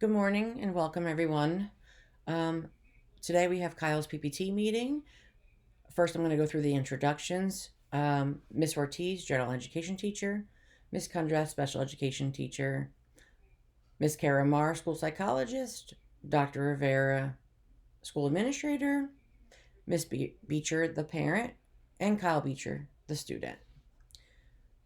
Good morning and welcome, everyone. Um, Today we have Kyle's PPT meeting. First, I'm going to go through the introductions. Miss Ortiz, General Education Teacher. Miss Kundra, Special Education Teacher. Miss Kara Marr, School Psychologist. Dr. Rivera, School Administrator. Miss Beecher, the parent. And Kyle Beecher, the student.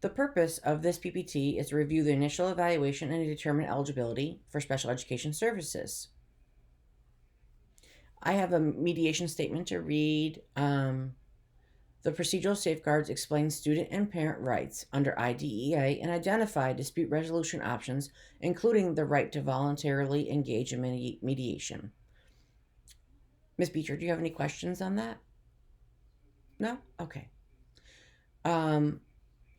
The purpose of this PPT is to review the initial evaluation and determine eligibility for special education services. I have a mediation statement to read. The procedural safeguards explain student and parent rights under IDEA and identify dispute resolution options, including the right to voluntarily engage in mediation. Ms. Beecher, do you have any questions on that? No? Okay.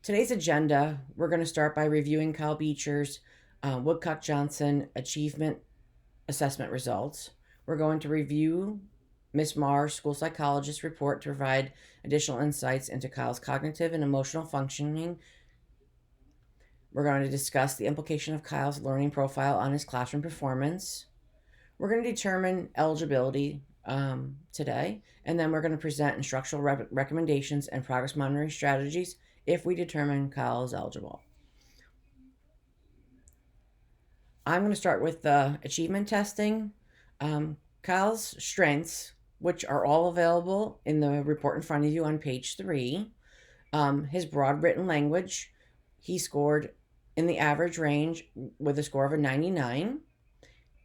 Today's agenda, we're going to start by reviewing Kyle Beecher's Woodcock-Johnson Achievement Assessment results. We're going to review Ms. Marr's school psychologist report to provide additional insights into Kyle's cognitive and emotional functioning. We're going to discuss the implication of Kyle's learning profile on his classroom performance. We're going to determine eligibility today, and then we're going to present instructional recommendations and progress monitoring strategies if we determine Kyle is eligible. I'm going to start with the achievement testing. Kyle's strengths, which are all available in the report in front of you on page 3. His broad written language, he scored in the average range with a score of a 99.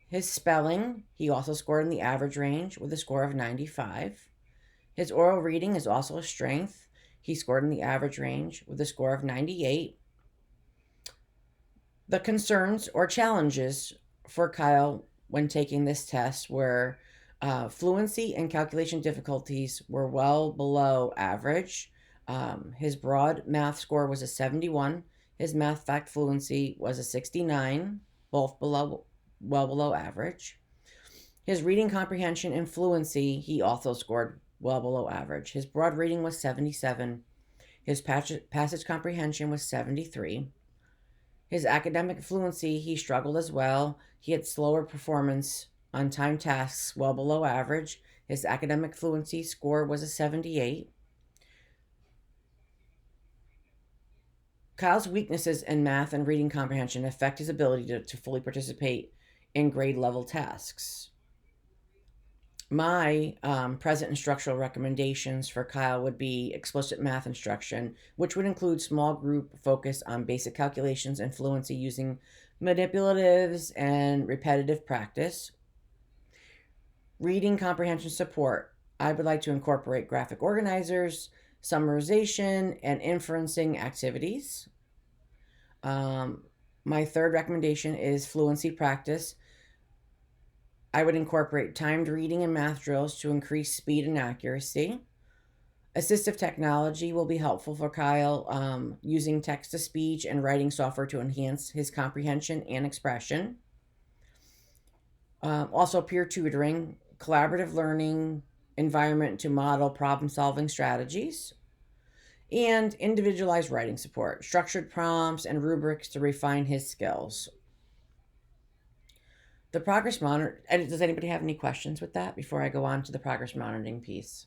His spelling, he also scored in the average range with a score of 95. His oral reading is also a strength. He scored in the average range with a score of 98. The concerns or challenges for Kyle when taking this test were fluency and calculation difficulties were well below average. His broad math score was a 71. His math fact fluency was a 69, both well below average. His reading comprehension and fluency, he also scored well below average. His broad reading was 77. His passage comprehension was 73. His academic fluency, he struggled as well. He had slower performance on timed tasks, well below average. His academic fluency score was a 78. Kyle's weaknesses in math and reading comprehension affect his ability to fully participate in grade level tasks. My present instructional recommendations for Kyle would be explicit math instruction, which would include small group focus on basic calculations and fluency using manipulatives and repetitive practice. Reading comprehension support, I would like to incorporate graphic organizers, summarization, and inferencing activities. My third recommendation is fluency practice. I would incorporate timed reading and math drills to increase speed and accuracy. Assistive technology will be helpful for Kyle, using text-to-speech and writing software to enhance his comprehension and expression. Also, peer tutoring, collaborative learning environment to model problem-solving strategies, and individualized writing support, structured prompts, and rubrics to refine his skills. The progress monitor, and does anybody have any questions with that before I go on to the progress monitoring piece?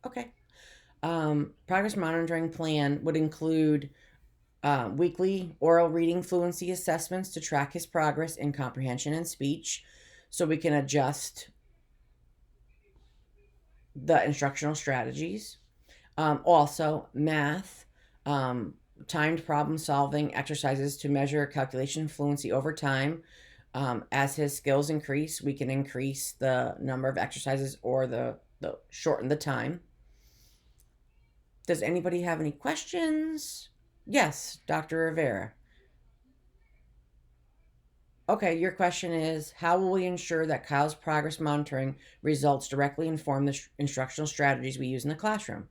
Okay. Progress monitoring plan would include weekly oral reading fluency assessments to track his progress in comprehension and speech so we can adjust the instructional strategies. Also, math, timed problem solving exercises to measure calculation fluency over time. As his skills increase, we can increase the number of exercises or the shorten the time. Does anybody have any questions? Yes, Dr. Rivera. Okay, your question is, how will we ensure that Kyle's progress monitoring results directly inform the instructional strategies we use in the classroom?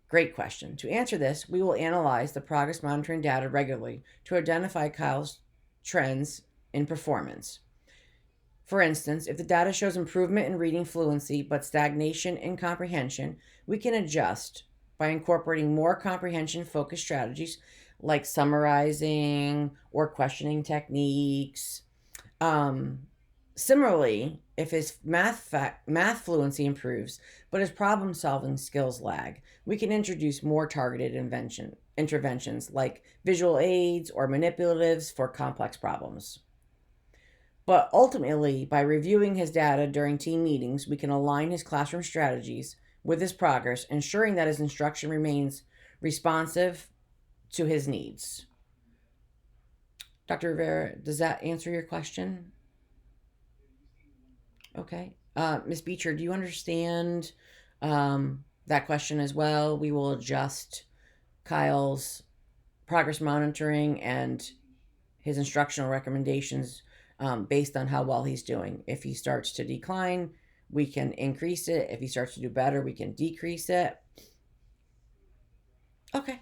Great question. To answer this, we will analyze the progress monitoring data regularly to identify Kyle's trends in performance. For instance, if the data shows improvement in reading fluency but stagnation in comprehension, we can adjust by incorporating more comprehension-focused strategies like summarizing or questioning techniques. Um, Similarly, if his math fluency improves, but his problem solving skills lag, we can introduce more targeted interventions like visual aids or manipulatives for complex problems. But ultimately, by reviewing his data during team meetings, we can align his classroom strategies with his progress, ensuring that his instruction remains responsive to his needs. Dr. Rivera, does that answer your question? Okay. Ms. Beecher, do you understand that question as well? We will adjust Kyle's progress monitoring and his instructional recommendations based on how well he's doing. If he starts to decline, we can increase it. If he starts to do better, we can decrease it. Okay.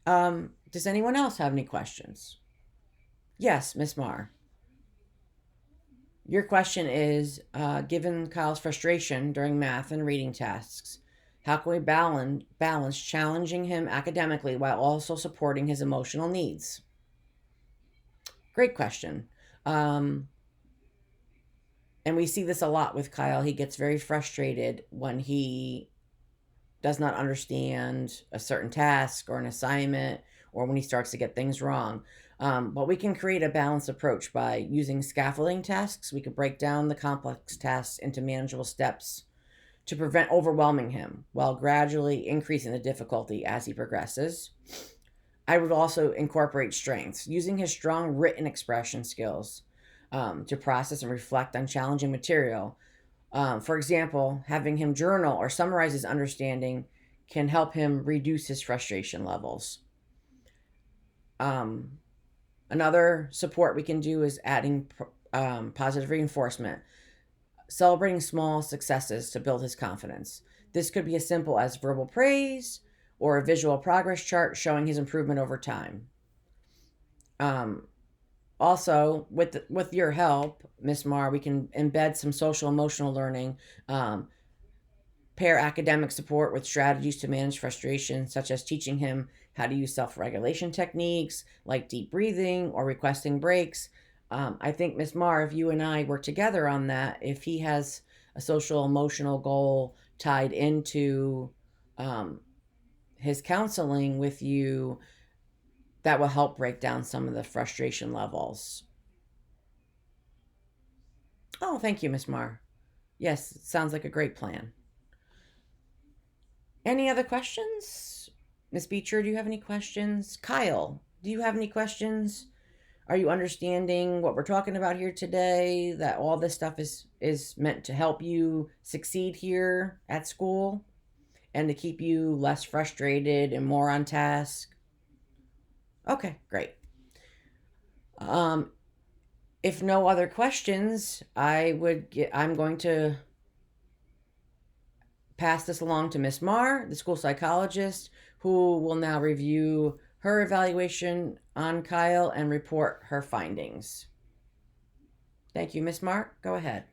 Does anyone else have any questions? Yes, Miss Marr. Your question is given Kyle's frustration during math and reading tasks, how can we balance challenging him academically while also supporting his emotional needs? Great question. Um, and we see this a lot with Kyle. He gets very frustrated when he does not understand a certain task or an assignment, or when he starts to get things wrong. But we can create a balanced approach by using scaffolding tasks. We could break down the complex tasks into manageable steps to prevent overwhelming him while gradually increasing the difficulty as he progresses. I would also incorporate strengths, using his strong written expression skills to process and reflect on challenging material. For example, having him journal or summarize his understanding can help him reduce his frustration levels. Um, Another support we can do is adding positive reinforcement, celebrating small successes to build his confidence. This could be as simple as verbal praise or a visual progress chart showing his improvement over time. Um, Also, with your help, Miss Marr, we can embed some social emotional learning, um, pair academic support with strategies to manage frustration, such as teaching him how to use self regulation techniques like deep breathing or requesting breaks. I think, Miss Marr, if you and I work together on that, if he has a social emotional goal tied into um, his counseling with you, that will help break down some of the frustration levels. Oh, thank you, Miss Marr. Yes, it sounds like a great plan. Any other questions? Miss Beecher, do you have any questions? Kyle, do you have any questions? Are you understanding what we're talking about here today? That all this stuff is meant to help you succeed here at school and to keep you less frustrated and more on task? Okay, great. Um, if no other questions, I'm going to pass this along to Miss Marr, the school psychologist, who will now review her evaluation on Kyle and report her findings. Thank you, Miss Marr. Go ahead.